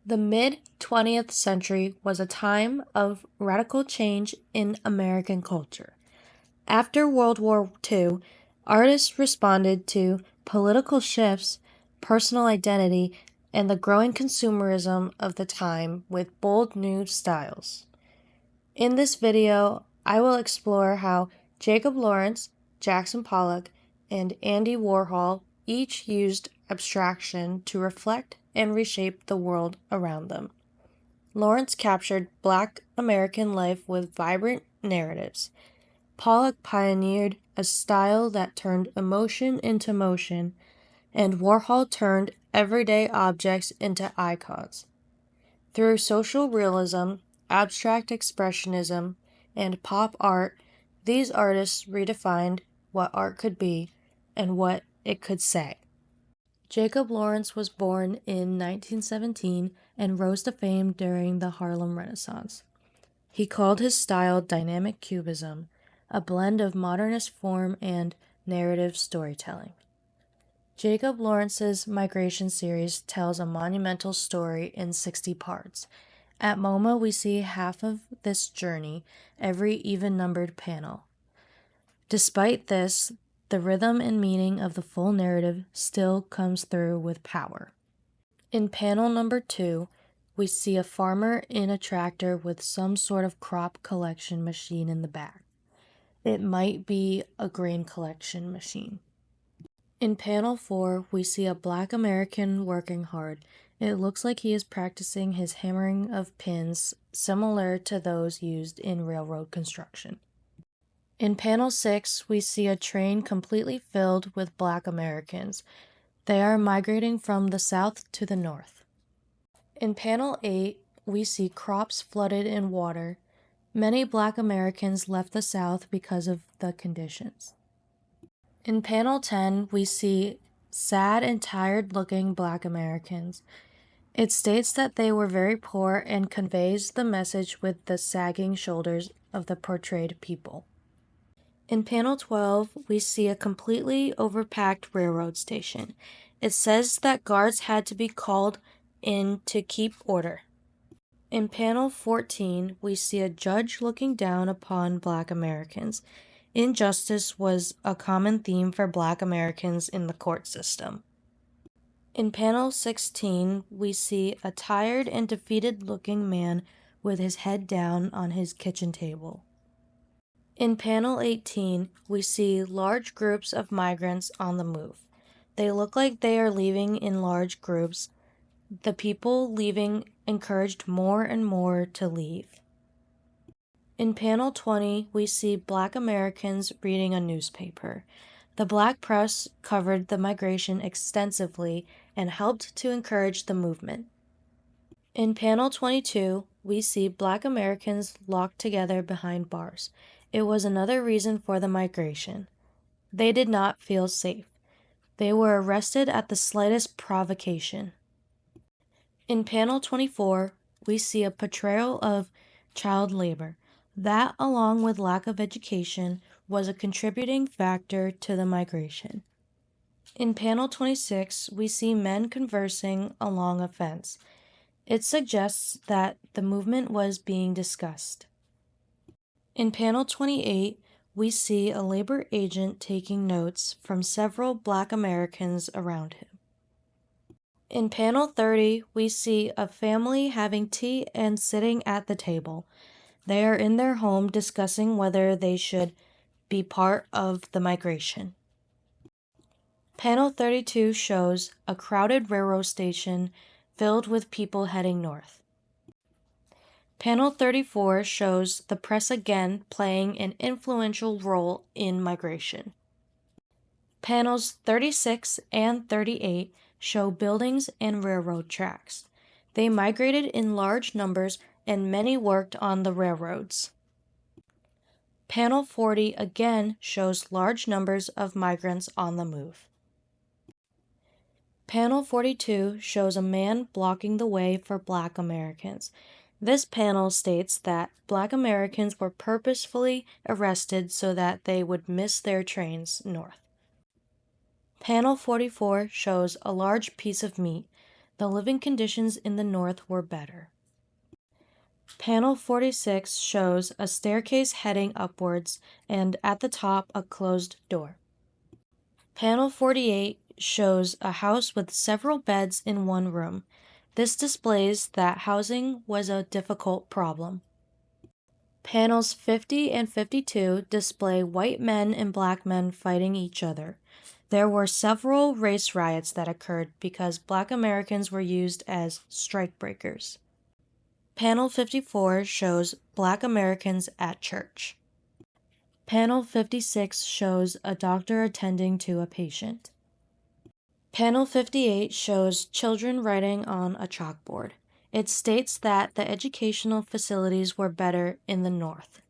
The mid-20th century was a time of radical change in American culture. After World War II, artists responded to political shifts, personal identity, and the growing consumerism of the time with bold new styles. In this video, I will explore how Jacob Lawrence, Jackson Pollock, and Andy Warhol each used abstraction to reflect and reshape the world around them. Lawrence captured Black American life with vibrant narratives. Pollock pioneered a style that turned emotion into motion, and Warhol turned everyday objects into icons. Through social realism, abstract expressionism, and pop art, these artists redefined what art could be and what it could say. Jacob Lawrence was born in 1917 and rose to fame during the Harlem Renaissance. He called his style dynamic cubism, a blend of modernist form and narrative storytelling. Jacob Lawrence's Migration series tells a monumental story in 60 parts. At MoMA, we see half of this journey every even-numbered panel. Despite this, the rhythm and meaning of the full narrative still comes through with power. In panel number 2, we see a farmer in a tractor with some sort of crop collection machine in the back. It might be a grain collection machine. In panel 4, we see a Black American working hard. It looks like he is practicing his hammering of pins, similar to those used in railroad construction. In panel 6, we see a train completely filled with Black Americans. They are migrating from the south to the north. In panel 8, we see crops flooded in water. Many Black Americans left the South because of the conditions. In panel 10, we see sad and tired-looking Black Americans. It states that they were very poor and conveys the message with the sagging shoulders of the portrayed people. In panel 12, we see a completely overpacked railroad station. It says that guards had to be called in to keep order. In panel 14, we see a judge looking down upon Black Americans. Injustice was a common theme for Black Americans in the court system. In panel 16, we see a tired and defeated-looking man with his head down on his kitchen table. In panel 18, we see large groups of migrants on the move. They look like they are leaving in large groups. The people leaving encouraged more and more to leave. In panel 20, we see Black Americans reading a newspaper. The Black press covered the migration extensively and helped to encourage the movement. In panel 22, we see Black Americans locked together behind bars. It was another reason for the migration. They did not feel safe. They were arrested at the slightest provocation. In panel 24, we see a portrayal of child labor. That, along with lack of education, was a contributing factor to the migration. In panel 26, we see men conversing along a fence. It suggests that the movement was being discussed. In panel 28, we see a labor agent taking notes from several Black Americans around him. In panel 30, we see a family having tea and sitting at the table. They are in their home discussing whether they should be part of the migration. Panel 32 shows a crowded railroad station filled with people heading north. Panel 34 shows the press again playing an influential role in migration. Panels 36 and 38 show buildings and railroad tracks. They migrated in large numbers and many worked on the railroads. Panel 40 again shows large numbers of migrants on the move. Panel 42 shows a man blocking the way for Black Americans. This panel states that Black Americans were purposefully arrested so that they would miss their trains north. Panel 44 shows a large piece of meat. The living conditions in the North were better. Panel 46 shows a staircase heading upwards and at the top a closed door. Panel 48 shows a house with several beds in one room. This displays that housing was a difficult problem. Panels 50 and 52 display white men and black men fighting each other. There were several race riots that occurred because Black Americans were used as strikebreakers. Panel 54 shows Black Americans at church. Panel 56 shows a doctor attending to a patient. Panel 58 shows children writing on a chalkboard. It states that the educational facilities were better in the North.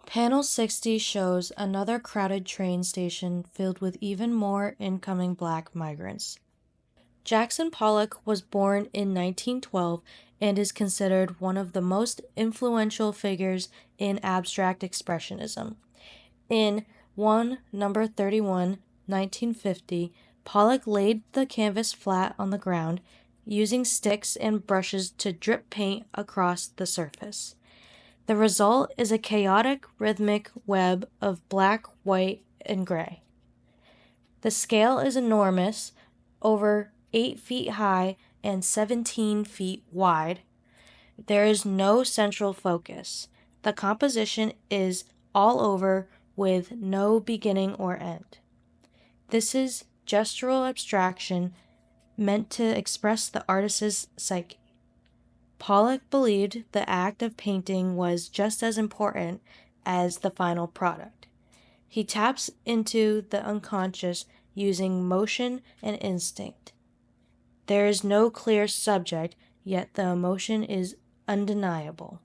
Panel 60 shows another crowded train station filled with even more incoming Black migrants. Jackson Pollock was born in 1912 and is considered one of the most influential figures in abstract expressionism. In Number 31, 1950, Pollock laid the canvas flat on the ground, using sticks and brushes to drip paint across the surface. The result is a chaotic, rhythmic web of black, white, and gray. The scale is enormous, over 8 feet high and 17 feet wide. There is no central focus. The composition is all over with no beginning or end. This is gestural abstraction meant to express the artist's psyche. Pollock believed the act of painting was just as important as the final product. He taps into the unconscious using motion and instinct. There is no clear subject, yet the emotion is undeniable.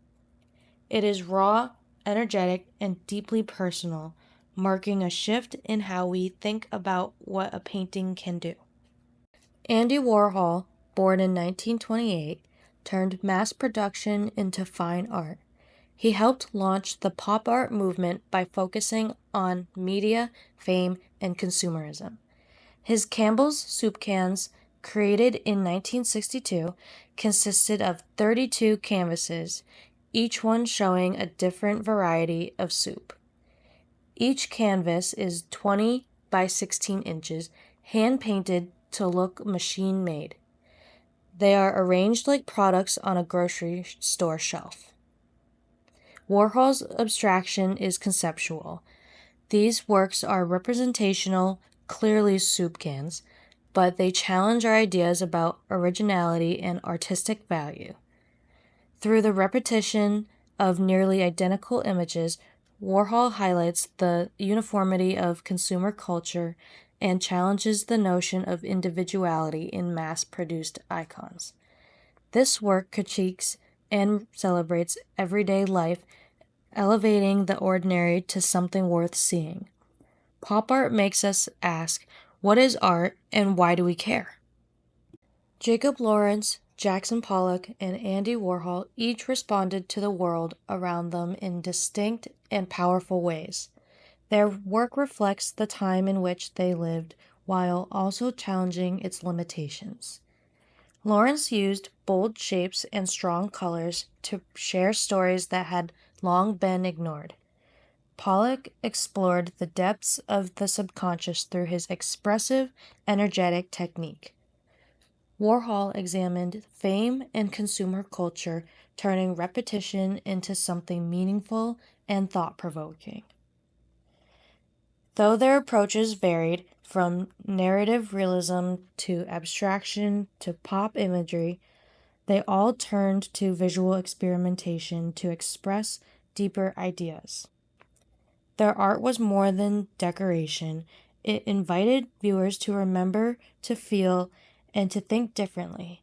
It is raw, energetic, and deeply personal, marking a shift in how we think about what a painting can do. Andy Warhol, born in 1928, turned mass production into fine art. He helped launch the pop art movement by focusing on media, fame, and consumerism. His Campbell's soup cans, created in 1962, consisted of 32 canvases, each one showing a different variety of soup. Each canvas is 20 by 16 inches, hand-painted to look machine-made. They are arranged like products on a grocery store shelf. Warhol's abstraction is conceptual. These works are representational, clearly soup cans, but they challenge our ideas about originality and artistic value. Through the repetition of nearly identical images, Warhol highlights the uniformity of consumer culture and challenges the notion of individuality in mass-produced icons. This work critiques and celebrates everyday life, elevating the ordinary to something worth seeing. Pop art makes us ask, what is art and why do we care? Jacob Lawrence, Jackson Pollock, and Andy Warhol each responded to the world around them in distinct and powerful ways. Their work reflects the time in which they lived while also challenging its limitations. Lawrence used bold shapes and strong colors to share stories that had long been ignored. Pollock explored the depths of the subconscious through his expressive, energetic technique. Warhol examined fame and consumer culture, turning repetition into something meaningful and thought-provoking. Though their approaches varied from narrative realism to abstraction to pop imagery, they all turned to visual experimentation to express deeper ideas. Their art was more than decoration. It invited viewers to remember, to feel, and to think differently.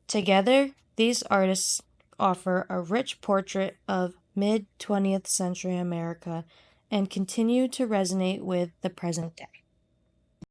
Together, these artists offer a rich portrait of mid-20th century America and continue to resonate with the present day.